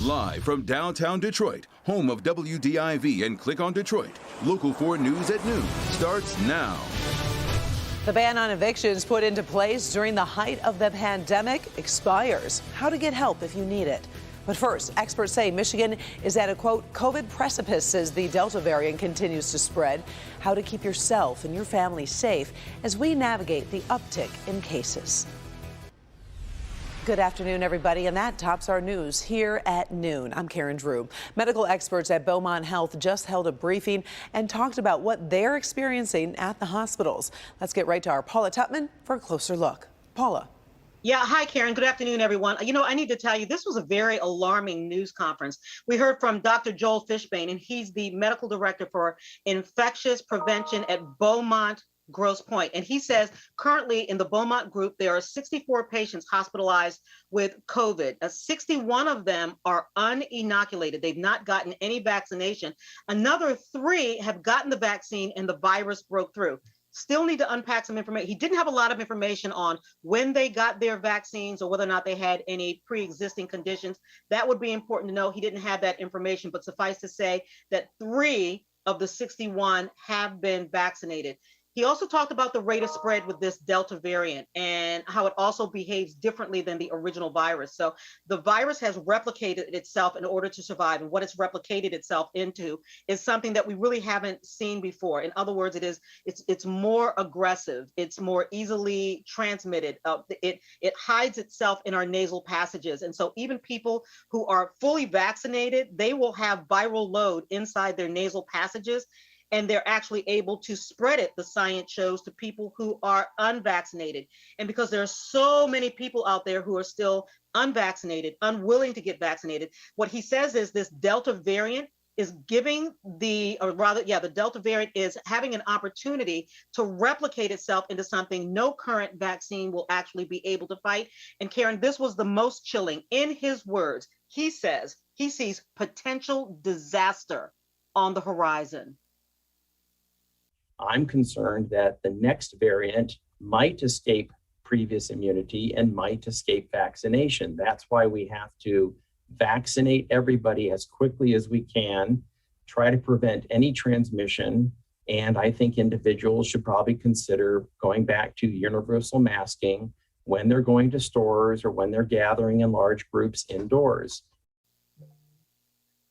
Live from downtown Detroit, home of WDIV and Click on Detroit, Local 4 News at noon starts now. The ban on evictions put into place during the height of the pandemic expires. How to get help if you need it. But first, experts say Michigan is at a, quote, COVID precipice as the Delta variant continues to spread. How to keep yourself and your family safe as we navigate the uptick in cases. Good afternoon, everybody, and that tops our news here at noon. I'm Karen Drew. Medical experts at Beaumont Health just held a briefing and talked about what they're experiencing at the hospitals. Let's get right to our Paula Tutman for a closer look. Paula. Yeah, hi, Karen. Good afternoon, everyone. You know, I need to tell you, this was a very alarming news conference. We heard from Dr. Joel Fishbane, and he's the medical director for infectious prevention at Beaumont Grosse Pointe. And he says currently in the Beaumont group, there are 64 patients hospitalized with COVID. 61 of them are uninoculated. They've not gotten any vaccination. Another 3 have gotten the vaccine and the virus broke through. Still need to unpack some information. He didn't have a lot of information on when they got their vaccines or whether or not they had any pre-existing conditions. That would be important to know. He didn't have that information, but suffice to say that 3 of the 61 have been vaccinated. He also talked about the rate of spread with this Delta variant and how it also behaves differently than the original virus. So the virus has replicated itself in order to survive, and what it's replicated itself into is something that we really haven't seen before. In other words, it's more aggressive, it's more easily transmitted. It hides itself in our nasal passages, and so even people who are fully vaccinated, they will have viral load inside their nasal passages, and they're actually able to spread it, the science shows, to people who are unvaccinated. And because there are so many people out there who are still unvaccinated, unwilling to get vaccinated, what he says is this Delta variant is giving the Delta variant is having an opportunity to replicate itself into something no current vaccine will actually be able to fight. And Karen, this was the most chilling. In his words, he says he sees potential disaster on the horizon. I'm concerned that the next variant might escape previous immunity and might escape vaccination. That's why we have to vaccinate everybody as quickly as we can, try to prevent any transmission. And I think individuals should probably consider going back to universal masking when they're going to stores or when they're gathering in large groups indoors.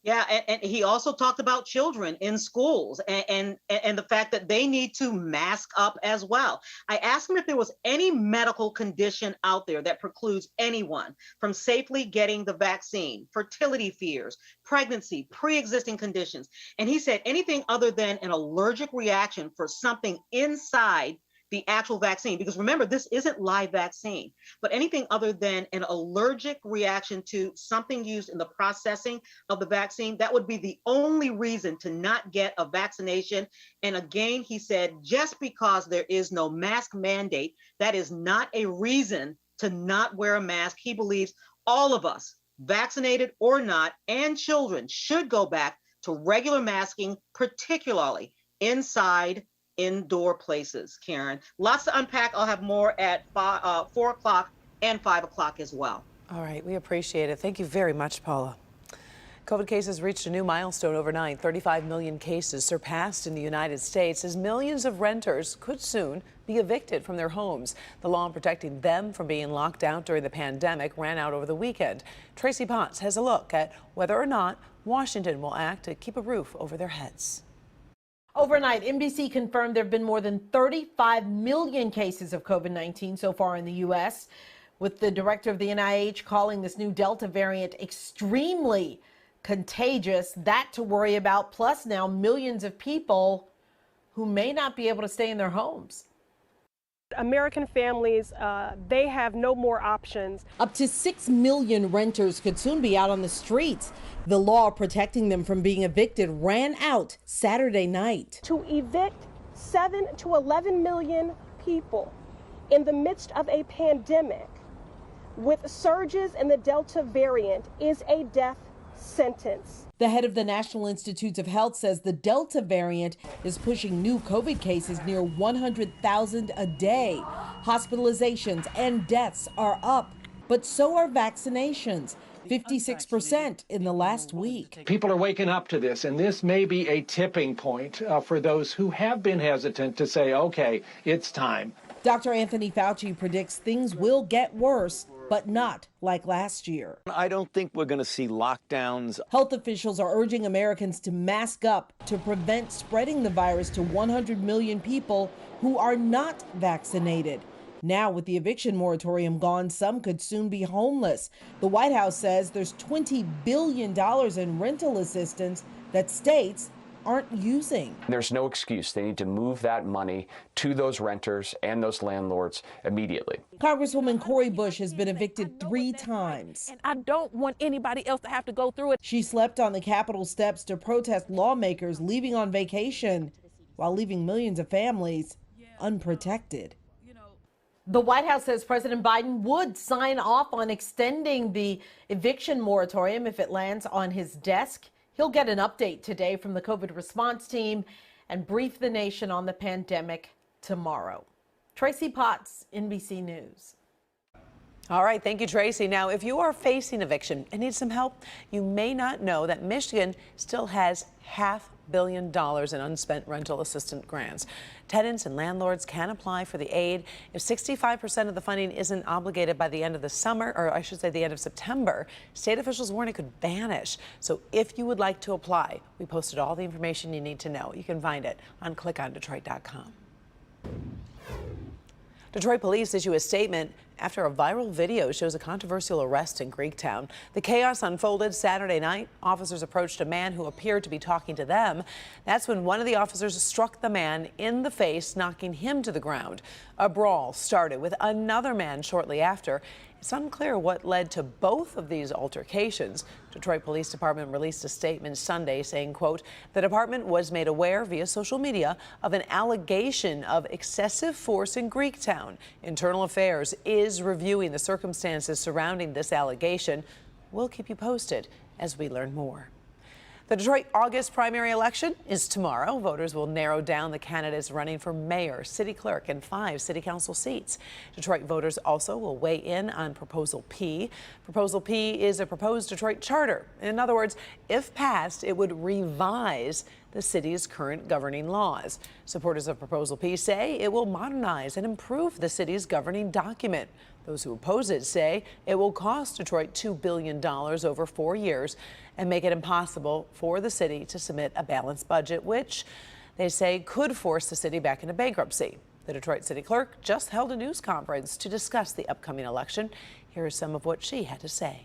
Yeah, and he also talked about children in schools and the fact that they need to mask up as well. I asked him if there was any medical condition out there that precludes anyone from safely getting the vaccine, fertility fears, pregnancy, pre-existing conditions. And he said anything other than an allergic reaction for something inside the actual vaccine, because remember, this isn't live vaccine, but anything other than an allergic reaction to something used in the processing of the vaccine, that would be the only reason to not get a vaccination. And again, he said, just because there is no mask mandate, that is not a reason to not wear a mask. He believes all of us, vaccinated or not, and children should go back to regular masking, particularly inside indoor places. Karen, lots to unpack. I'll have more at 4 o'clock and 5 o'clock as well. All right, we appreciate it. Thank you very much, Paula. COVID cases reached a new milestone overnight. 35 million cases surpassed in the United States as millions of renters could soon be evicted from their homes. The law protecting them from being locked out during the pandemic ran out over the weekend. Tracy Potts has a look at whether or not Washington will act to keep a roof over their heads. Overnight, NBC confirmed there have been more than 35 million cases of COVID-19 so far in the U.S., with the director of the NIH calling this new Delta variant extremely contagious. That to worry about, plus now millions of people who may not be able to stay in their homes. American families, they have no more options. Up to 6 million renters could soon be out on the streets. The law protecting them from being evicted ran out Saturday night. To evict 7 to 11 million people in the midst of a pandemic with surges in the Delta variant is a death sentence. The head of the National Institutes of Health says the Delta variant is pushing new COVID cases near 100,000 a day. Hospitalizations and deaths are up, but so are vaccinations. 56% in the last week. People are waking up to this, and this may be a tipping point for those who have been hesitant to say, okay, it's time. Dr. Anthony Fauci predicts things will get worse, but not like last year. I don't think we're going to see lockdowns. Health officials are urging Americans to mask up to prevent spreading the virus to 100 million people who are not vaccinated. Now, with the eviction moratorium gone, some could soon be homeless. The White House says there's $20 billion in rental assistance that states aren't using. There's no excuse. They need to move that money to those renters and those landlords immediately. Congresswoman Cori Bush has been evicted 3 times. And I don't want anybody else to have to go through it. She slept on the Capitol steps to protest lawmakers leaving on vacation while leaving millions of families unprotected. The White House says President Biden would sign off on extending the eviction moratorium if it lands on his desk. He'll get an update today from the COVID response team and brief the nation on the pandemic tomorrow. Tracy Potts, NBC News. All right, thank you, Tracy. Now, if you are facing eviction and need some help, you may not know that Michigan still has $500 million in unspent rental assistance grants. Tenants and landlords can apply for the aid. If 65% of the funding isn't obligated by the end of the summer, or I should say the end of September, state officials warn it could vanish. So if you would like to apply, we posted all the information you need to know. You can find it on clickondetroit.com. Detroit police issue a statement after a viral video shows a controversial arrest in Greektown. The chaos unfolded Saturday night. Officers approached a man who appeared to be talking to them. That's when one of the officers struck the man in the face, knocking him to the ground. A brawl started with another man shortly after. It's unclear what led to both of these altercations. Detroit Police Department released a statement Sunday saying, quote, the department was made aware via social media of an allegation of excessive force in Greektown. Internal Affairs is reviewing the circumstances surrounding this allegation. We'll keep you posted as we learn more. The Detroit August primary election is tomorrow. Voters will narrow down the candidates running for mayor, city clerk, and 5 city council seats. Detroit voters also will weigh in on Proposal P. Proposal P is a proposed Detroit charter. In other words, if passed, it would revise the city's current governing laws. Supporters of Proposal P say it will modernize and improve the city's governing document. Those who oppose it say it will cost Detroit $2 billion over 4 years and make it impossible for the city to submit a balanced budget, which they say could force the city back into bankruptcy. The Detroit City Clerk just held a news conference to discuss the upcoming election. Here is some of what she had to say.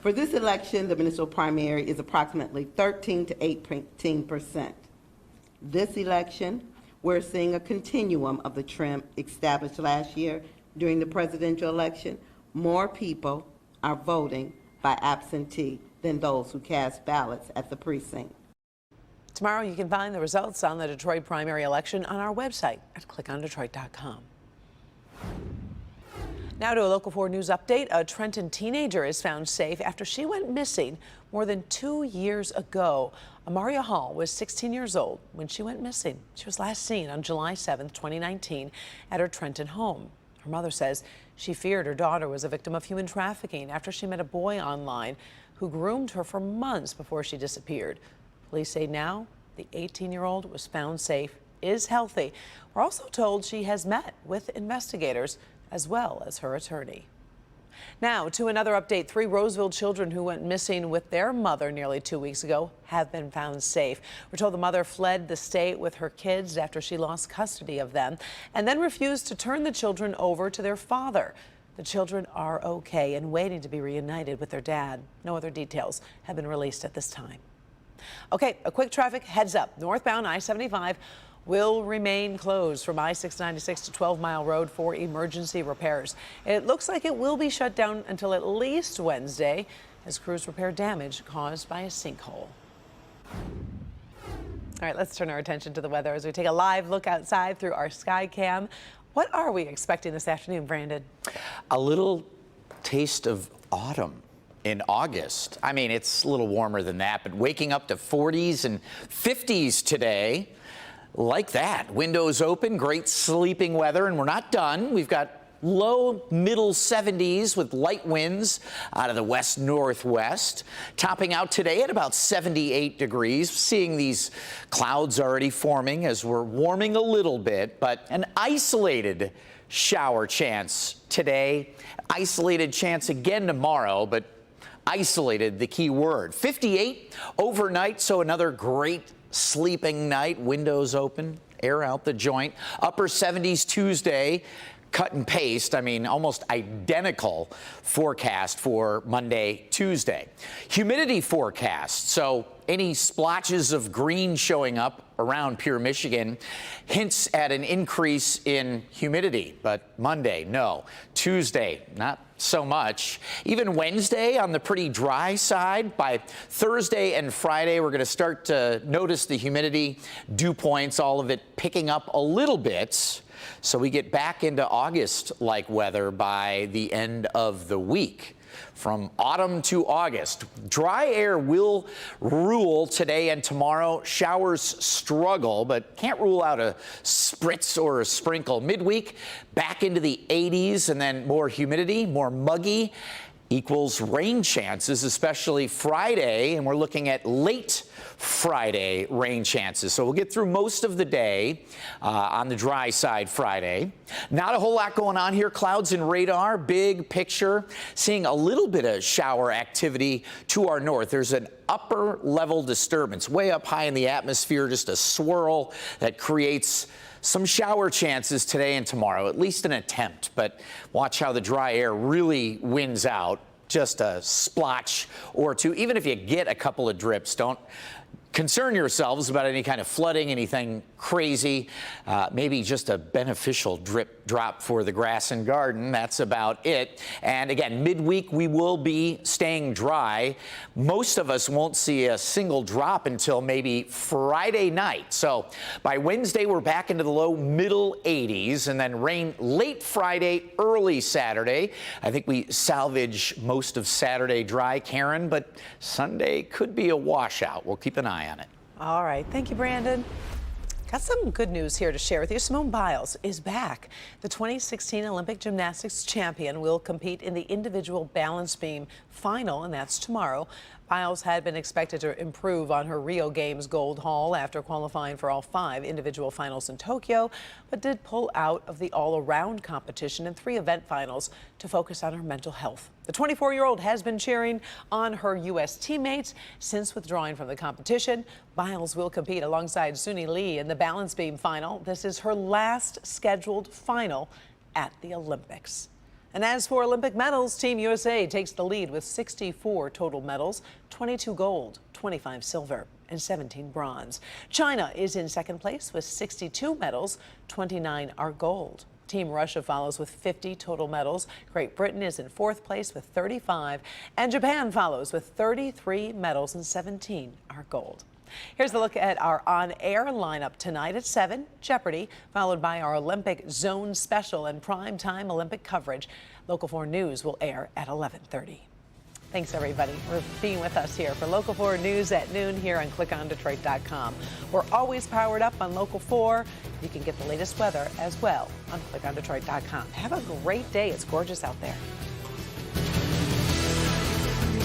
For this election, the municipal primary is approximately 13 to 18%. This election, we're seeing a continuum of the trend established last year during the presidential election. More people are voting by absentee than those who cast ballots at the precinct. Tomorrow, you can find the results on the Detroit primary election on our website at clickondetroit.com. Now to a Local 4 News update. A Trenton teenager is found safe after she went missing more than 2 years ago. Amaria Hall was 16 years old when she went missing. She was last seen on July 7th, 2019 at her Trenton home. Her mother says she feared her daughter was a victim of human trafficking after she met a boy online who groomed her for months before she disappeared. Police say now the 18-year-old was found safe, is healthy. We're also told she has met with investigators as well as her attorney. Now to another update. 3 Roseville children who went missing with their mother nearly 2 weeks ago have been found safe. We're told the mother fled the state with her kids after she lost custody of them and then refused to turn the children over to their father. The children are okay and waiting to be reunited with their dad. No other details have been released at this time. Okay, a quick traffic heads up. Northbound I-75 will remain closed from I-696 to 12 Mile Road for emergency repairs. It looks like it will be shut down until at least Wednesday as crews repair damage caused by a sinkhole. All right, let's turn our attention to the weather as we take a live look outside through our sky cam. What are we expecting this afternoon, Brandon? A little taste of autumn in August. I mean, it's a little warmer than that, but waking up to 40s and 50s today. Like that. Windows open, great sleeping weather, and we're not done. We've got low middle 70s with light winds out of the west-northwest. Topping out today at about 78 degrees. Seeing these clouds already forming as we're warming a little bit, but an isolated shower chance today. Isolated chance again tomorrow, but isolated, the key word. 58 overnight, so another great sleeping night. Windows open, air out the joint. Upper 70s Tuesday. Cut and paste, I mean, almost identical forecast for Monday, Tuesday. Humidity forecast, so any splotches of green showing up around Pure Michigan hints at an increase in humidity, but Monday, no. Tuesday, not so much. Even Wednesday on the pretty dry side. By Thursday and Friday, we're going to start to notice the humidity, dew points, all of it picking up a little bit. So we get back into August-like weather by the end of the week. From autumn to August, dry air will rule today and tomorrow. Showers struggle, but can't rule out a spritz or a sprinkle. Midweek, back into the 80s, and then more humidity, more muggy, equals rain chances, especially Friday, and we're looking at late Friday rain chances. So we'll get through most of the day on the dry side Friday. Not a whole lot going on here. Clouds and radar, big picture. Seeing a little bit of shower activity to our north. There's an upper level disturbance way up high in the atmosphere, just a swirl that creates some shower chances today and tomorrow, at least an attempt. But watch how the dry air really wins out. Just a splotch or two. Even if you get a couple of drips, don't concern yourselves about any kind of flooding, anything crazy. Maybe just a beneficial drop for the grass and garden. That's about it. And again, midweek we will be staying dry. Most of us won't see a single drop until maybe Friday night. So by Wednesday we're back into the low middle 80s, and then rain late Friday, early Saturday. I think we salvage most of Saturday dry, Karen, but Sunday could be a washout. We'll keep an eye on it. All right. Thank you, Brandon. Got some good news here to share with you. Simone Biles is back. The 2016 Olympic gymnastics champion will compete in the individual balance beam final, and that's tomorrow. Biles had been expected to improve on her Rio Games gold haul after qualifying for all 5 individual finals in Tokyo, but did pull out of the all-around competition in 3 event finals to focus on her mental health. The 24-year-old has been cheering on her U.S. teammates since withdrawing from the competition. Biles will compete alongside Suni Lee in the balance beam final. This is her last scheduled final at the Olympics. And as for Olympic medals, Team USA takes the lead with 64 total medals, 22 gold, 25 silver, and 17 bronze. China is in second place with 62 medals, 29 are gold. Team Russia follows with 50 total medals. Great Britain is in 4th place with 35, and Japan follows with 33 medals, and 17 are gold. Here's a look at our on-air lineup tonight at 7, Jeopardy, followed by our Olympic Zone Special and primetime Olympic coverage. Local 4 News will air at 11:30. Thanks, everybody, for being with us here for Local 4 News at noon here on ClickOnDetroit.com. We're always powered up on Local 4. You can get the latest weather as well on ClickOnDetroit.com. Have a great day. It's gorgeous out there.